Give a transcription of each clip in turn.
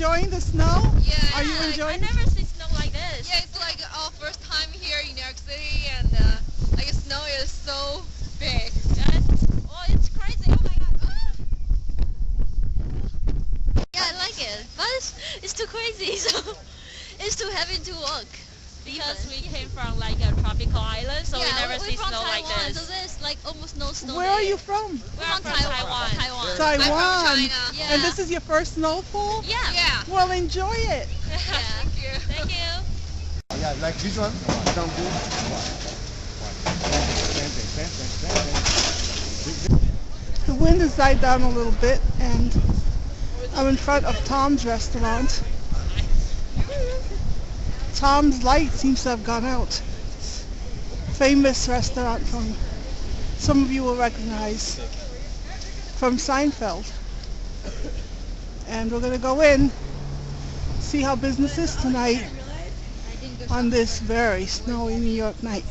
enjoying the snow? Yeah. Are you enjoying? I never see snow like this. Yeah, it's like our first time here in New York City, and like snow is so big. Oh, it's crazy. Oh my god. Yeah, I like it. But it's too crazy, so it's too heavy to walk. Because we came from like a tropical island, so we never see snow like this. So there's like almost no snow. Where are you from? We're from Taiwan. Taiwan. I'm from China. Yeah. And this is your first snowfall? Yeah. Yeah. Well, enjoy it. Thank you. Thank you. Yeah, like this one. Sound good. The wind has died down a little bit, and I'm in front of Tom's restaurant. Tom's light seems to have gone out. Famous restaurant from, some of you will recognize, from Seinfeld. And we're going to go in, see how business is tonight on this very snowy New York night.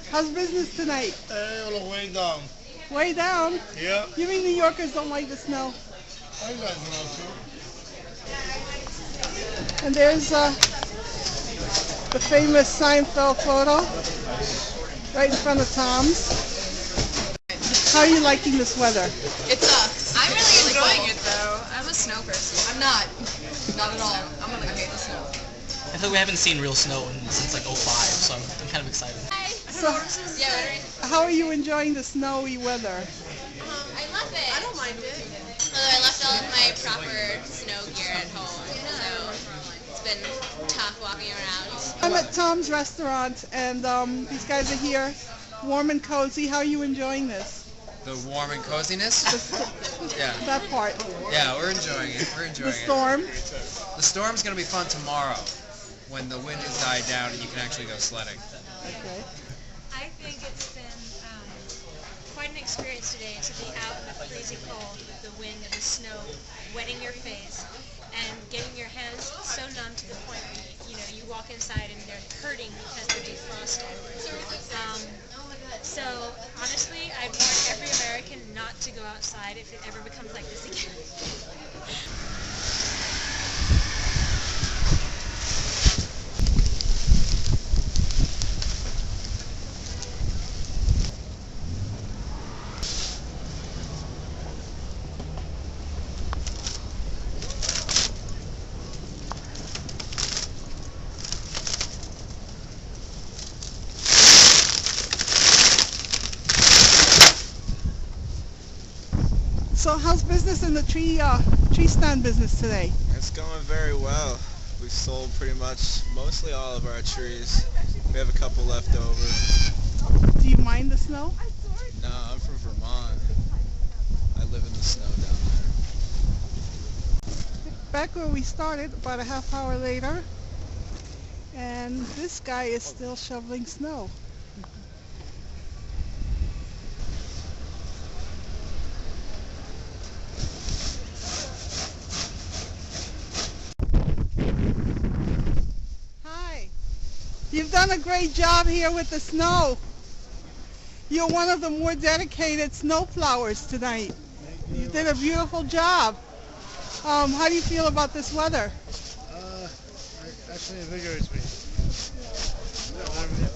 How's business tonight? Way down. Way down? Yeah. You mean New Yorkers don't like the snow? I like snow too. And there's the famous Seinfeld photo right in front of Tom's. How are you liking this weather? It sucks. I'm really enjoying it though. I'm a snow person. I'm not. Not at all. I'm gonna hate the snow. I feel like we haven't seen real snow since like '05, so I'm kind of excited. So, how are you enjoying the snowy weather? I love it. I don't mind it. Although I left all of my proper snow gear at home, so it's been tough walking around. I'm at Tom's restaurant, and these guys are here, warm and cozy. How are you enjoying this? The warm and coziness? Yeah. That part. Yeah, we're enjoying it. We're enjoying The storm. it. The storm's going to be fun tomorrow when the wind has died down and you can actually go sledding. Okay. I think it's been quite an experience today to be out in the freezing cold with the wind and the snow wetting your face and getting your hands so numb to the point where you walk inside and they're hurting because they're defrosted. So honestly, I'd warn every American not to go outside if it ever becomes like this again. So how's business in the tree stand business today? It's going very well. We've sold pretty much mostly all of our trees. We have a couple left over. Do you mind the snow? No, I'm from Vermont. I live in the snow down there. Back where we started, about a half hour later, and this guy is still shoveling snow. Hi. You've done a great job here with the snow. You're one of the more dedicated snowplowers tonight. You did a beautiful job. How do you feel about this weather? Actually invigorates me.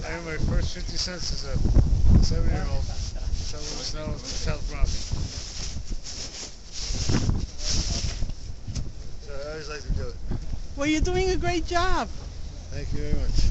I earned my first 50 cents as a 7-year-old shoveling snow in South Bronx. So I always like to do it. Well, you're doing a great job. Thank you very much.